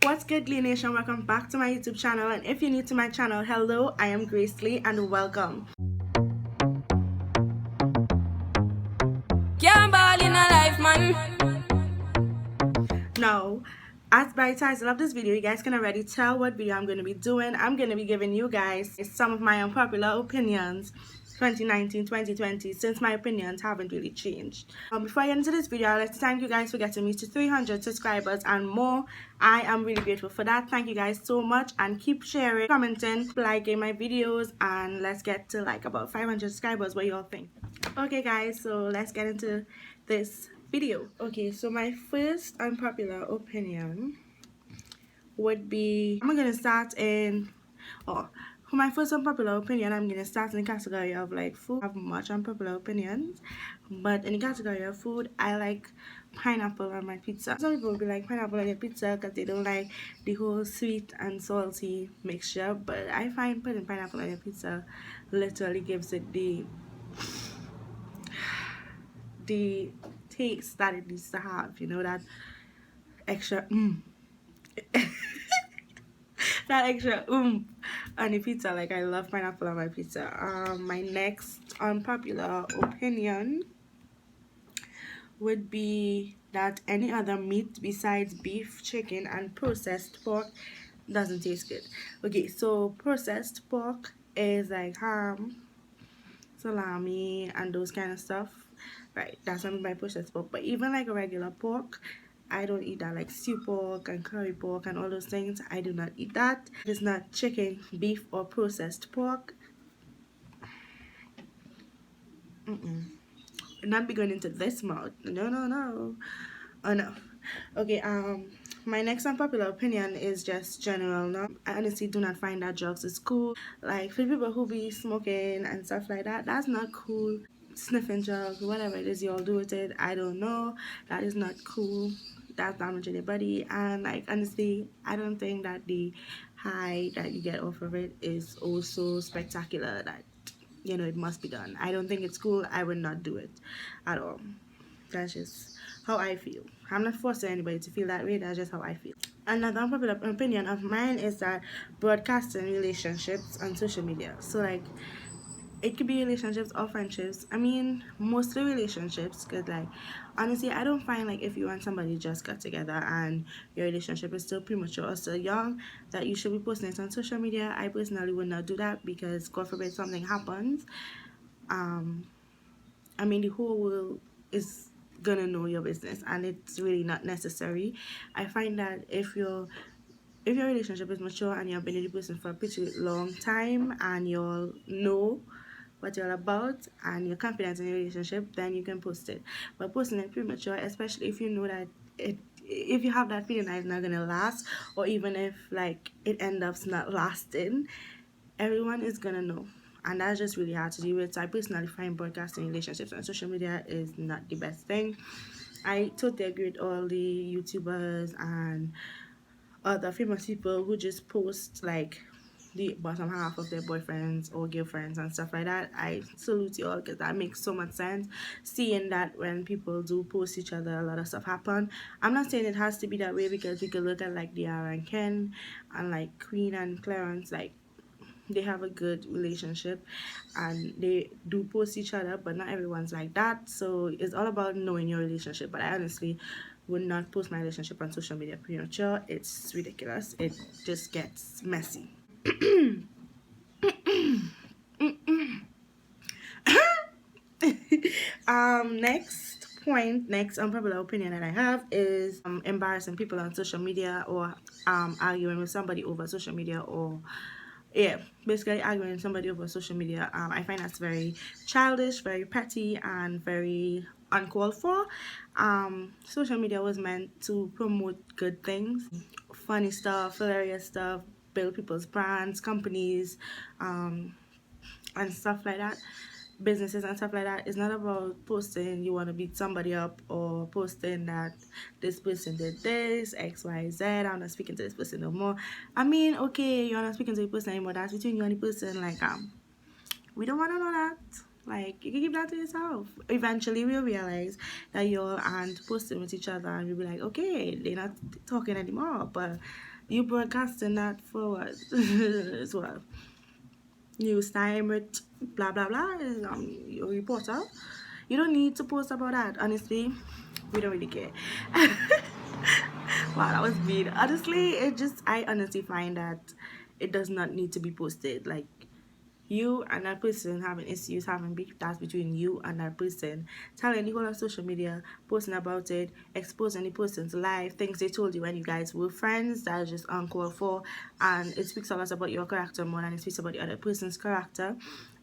What's good, Glee Nation? Welcome back to my YouTube channel, and if you're new to my channel, hello, I am Gracelee and welcome. Can't ball in a life, man. Now, as by the title of this video, you guys can already tell what video I'm going to be doing. I'm going to be giving you guys some of my unpopular opinions 2019-2020, since my opinions haven't really changed. Before I get into this video, I'd like to thank you guys for getting me to 300 subscribers and more. I am really grateful for that. Thank you guys so much, and keep sharing, commenting, liking my videos, and let's get to like about 500 subscribers. What y'all think? Okay guys, so let's get into this video. Okay, so my first unpopular opinion would be, I'm gonna start in, for my first unpopular opinion, I'm gonna start in the category of like food. I have much unpopular opinions, but in the category of food, I like pineapple on my pizza. Some people will be like pineapple on their pizza because they don't like the whole sweet and salty mixture, but I find putting pineapple on your pizza literally gives it the taste that it needs to have, you know, that extra that extra on the pizza. Like, I love pineapple on my pizza. My next unpopular opinion would be that any other meat besides beef, chicken, and processed pork doesn't taste good. Okay, so processed pork is like ham, salami, and those kind of stuff, right? That's what I mean by processed pork. But even like a regular pork, I don't eat that. Like stew pork and curry pork and all those things, I do not eat that. It's not chicken, beef, or processed pork. Not be going into this mouth. No. Oh no. Okay, my next unpopular opinion is just general. No, I honestly do not find that drugs is cool. Like, for people who be smoking and stuff like that, that's not cool. Sniffing drugs, whatever it is y'all do with it, I don't know. That is not cool. That's damaging your body. And like, honestly, I don't think that the high that you get off of it is also spectacular that, you know, it must be done. I don't think it's cool. I would not do it at all. That's just how I feel. I'm not forcing anybody to feel that way. That's just how I feel. Another unpopular opinion of mine is that broadcasting relationships on social media. So like, it could be relationships or friendships. I mean, mostly relationships, because like, honestly, I don't find like if you and somebody just got together and your relationship is still premature or still young, that you should be posting it on social media. I personally would not do that, because God forbid something happens. I mean, the whole world is gonna know your business, and it's really not necessary. I find that if your relationship is mature and you've been with the person for a pretty long time and you'll know what you're about and you're confident in your relationship, then you can post it. But posting it premature, especially if you know that if you have that feeling that it's not gonna last, or even if like it ends up not lasting, everyone is gonna know, and that's just really hard to deal with. So I personally find broadcasting relationships on social media is not the best thing. I totally agree with all the YouTubers and other famous people who just post like the bottom half of their boyfriends or girlfriends and stuff like that. I salute you all, because that makes so much sense. Seeing that when people do post each other, a lot of stuff happen. I'm not saying it has to be that way, because we could look at like Diara and Ken and like Queen and Clarence. Like, they have a good relationship and they do post each other, but not everyone's like that. So it's all about knowing your relationship. But I honestly would not post my relationship on social media premature. It's ridiculous. It just gets messy. Next unpopular opinion that I have is embarrassing people on social media, or arguing with somebody over social media, or basically arguing with somebody over social media. I find that's very childish, very petty, and very uncalled for. Social media was meant to promote good things, funny stuff, hilarious stuff, build people's brands, companies, and stuff like that, businesses and stuff like that. It's not about posting you want to beat somebody up, or posting that this person did this XYZ, I'm not speaking to this person no more. I mean, okay, you're not speaking to the person anymore, that's between you and the person. Like, we don't want to know that. Like, you can keep that to yourself. Eventually we'll realize that you aren't posting with each other, and we'll be like, okay, they're not talking anymore. But You broadcasting that for what? It's what? News time with blah blah blah. Your reporter. You don't need to post about that. Honestly, we don't really care. Wow, that was mean. Honestly, I honestly find that it does not need to be posted. Like, you and that person having issues, having beef, that's between you and that person. Telling the whole of social media, posting about it, exposing the person's life, things they told you when you guys were friends, that is just uncalled for. And it speaks a lot about your character more than it speaks about the other person's character.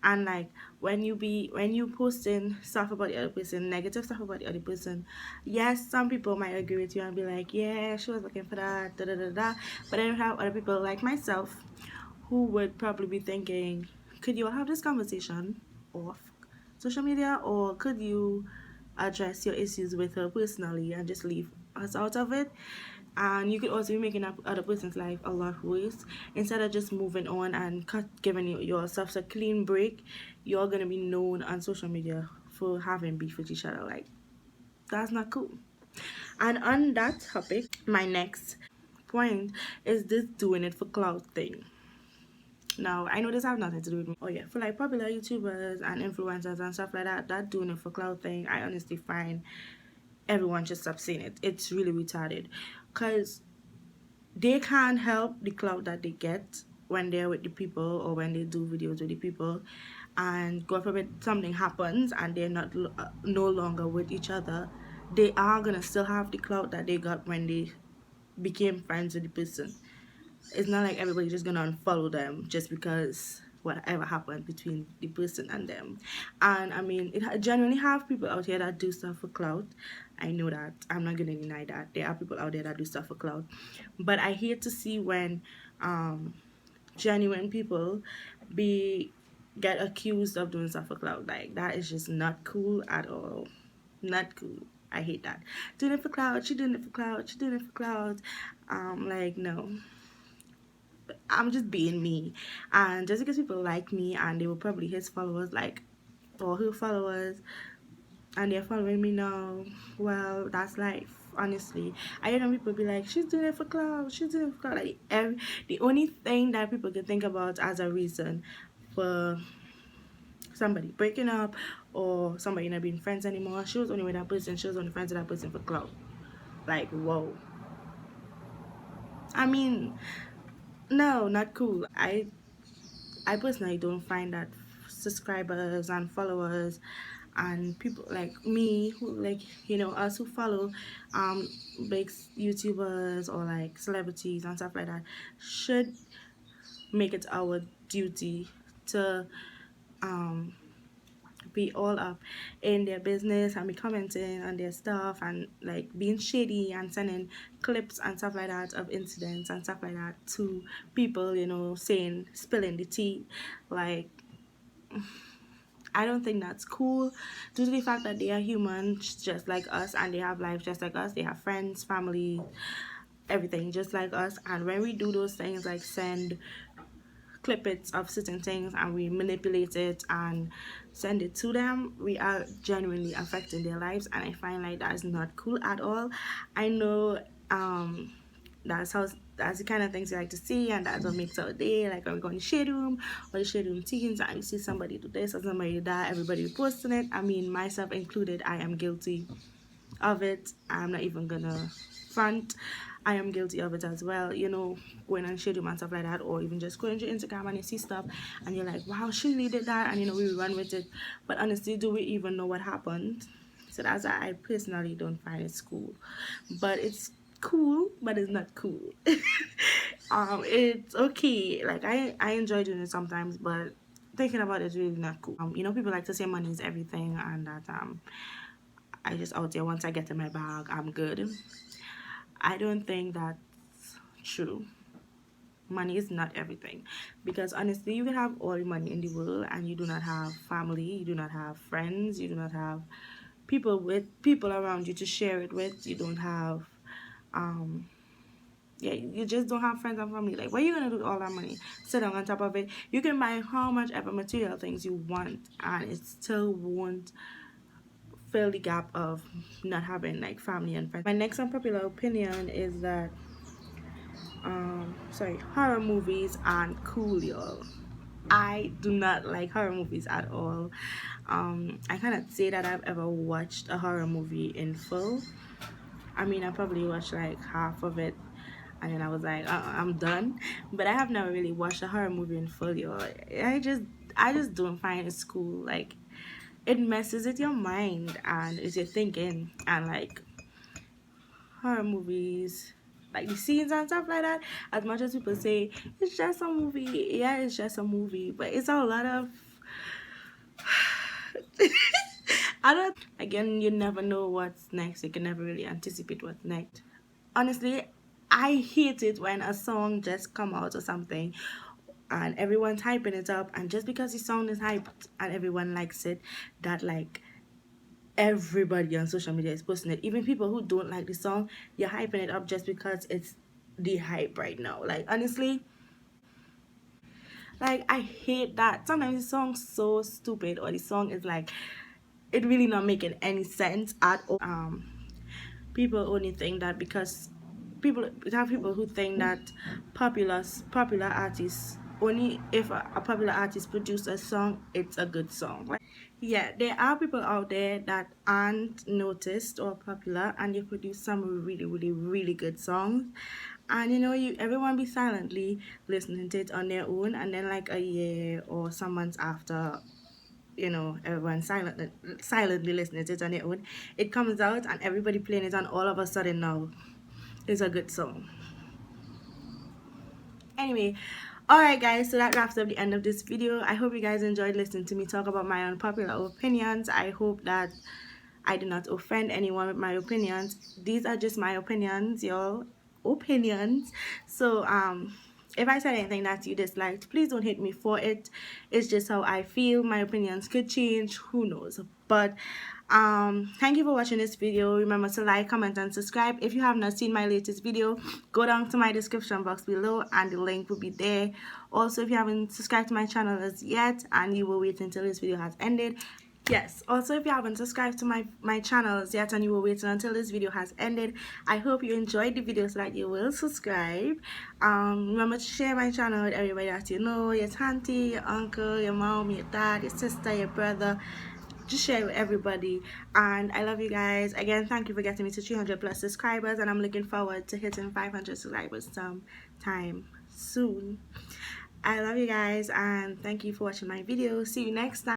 And like, when you posting stuff about the other person, negative stuff about the other person, yes, some people might agree with you and be like, yeah, she was looking for that, da da da da. But then you have other people like myself who would probably be thinking, could you have this conversation off social media, or could you address your issues with her personally and just leave us out of it? And you could also be making that other person's life a lot worse. Instead of just moving on and giving yourself a clean break, you're gonna be known on social media for having beef with each other. Like, that's not cool. And on that topic, my next point is this doing it for clout thing. Now, I know this have nothing to do with me. Oh yeah, for like popular YouTubers and influencers and stuff like that, that doing it for clout thing, I honestly find everyone should stop saying it. It's really retarded. Cause they can't help the clout that they get when they're with the people or when they do videos with the people, and God forbid something happens and they're not no longer with each other, they are gonna still have the clout that they got when they became friends with the person. It's not like everybody's just gonna unfollow them just because whatever happened between the person and them. And I mean, genuinely have people out here that do stuff for clout. I know that. I'm not gonna deny that. There are people out there that do stuff for clout. But I hate to see when um genuine people be get accused of doing stuff for clout. Like, that is just not cool at all. Not cool. I hate that. Doing it for clout, she doing it for clout, she doing it for clout. Like, no. I'm just being me. And just because people like me and they were probably his followers, like, or her followers, and they're following me now, well, that's life. Honestly, I hear them people be like, she's doing it for clout, she's doing it for clout. Like, the only thing that people can think about as a reason for somebody breaking up or somebody not being friends anymore, she was only with that person, she was only friends with that person for clout. Like, whoa. I mean, no, not cool. I personally don't find that subscribers and followers and people like me who, like, us who follow big YouTubers or like celebrities and stuff like that, should make it our duty to um be all up in their business and be commenting on their stuff and like being shady and sending clips and stuff like that of incidents and stuff like that to people, saying, spilling the tea. Like, I don't think that's cool, due to the fact that they are humans just like us and they have lives just like us. They have friends, family, everything just like us. And when we do those things, like send clippets of certain things and we manipulate it and send it to them, we are genuinely affecting their lives. And I find like that is not cool at all. I know that's the kind of things you like to see, and that's what makes our day. Like when we go in the shade room or the shade room teens and you see somebody do this or somebody do that, everybody posting it. I mean, myself included, I am guilty of it. I'm not even gonna front. I am guilty of it as well, going on shade room and stuff like that, or even just going to Instagram and you see stuff and you're like, wow, she really did that, and we run with it. But honestly, do we even know what happened? So that's why I personally don't find it cool. But it's cool, but it's not cool. It's okay. Like, I enjoy doing it sometimes, but thinking about it is really not cool. People like to say money is everything, and that I just out there, once I get in my bag, I'm good. I don't think that's true. Money is not everything, because honestly, you can have all the money in the world and you do not have family, you do not have friends, you do not have people around you to share it with. You don't have yeah, you just don't have friends and family. Like, what are you gonna do with all that money? Sit down on top of it. You can buy how much ever material things you want, and it still won't fill the gap of not having like family and friends. My next unpopular opinion is that horror movies aren't cool, y'all. I do not like horror movies at all. I cannot say that I've ever watched a horror movie in full. I mean, I probably watched like half of it, and then I was like, I'm done. But I have never really watched a horror movie in full, y'all. I just don't find it cool. Like, it messes with your mind and with your thinking, and like horror movies, like the scenes and stuff like that. As much as people say it's just a movie, yeah, it's just a movie, but it's a lot of I don't again, you never know what's next. You can never really anticipate what's next. Honestly, I hate it when a song just come out or something and everyone's hyping it up, and just because the song is hyped and everyone likes it, that like everybody on social media is posting it. Even people who don't like the song, you're hyping it up just because it's the hype right now. Like, honestly, like I hate that. Sometimes the song's so stupid, or the song is like it really not making any sense at all. People only think that because people we have people who think that popular artists, only if a popular artist produce a song, it's a good song. Like, yeah, there are people out there that aren't noticed or popular, and they produce some really, really, really good songs. And you know, you everyone be silently listening to it on their own, and then like a year or some months after, you know, everyone silently listening to it on their own, it comes out and everybody playing it, and all of a sudden now it's a good song. Anyway, alright guys, so that wraps up the end of this video. I hope you guys enjoyed listening to me talk about my unpopular opinions. I hope that I did not offend anyone with my opinions. These are just my opinions, y'all. Opinions. So if I said anything that you disliked, please don't hate me for it. It's just how I feel. My opinions could change, who knows. But thank you for watching this video. Remember to like, comment, and subscribe. If you have not seen my latest video, go down to my description box below and the link will be there. Also, if you haven't subscribed to my channel as yet and you will wait until this video has ended, yes, also if you haven't subscribed to my channels yet and you were waiting until this video has ended, I hope you enjoyed the video so that you will subscribe. Remember to share my channel with everybody that you know, your auntie, your uncle, your mom, your dad, your sister, your brother. Just share it with everybody, and I love you guys. Again, thank you for getting me to 300 plus subscribers, and I'm looking forward to hitting 500 subscribers sometime soon. I love you guys, and thank you for watching my video. See you next time.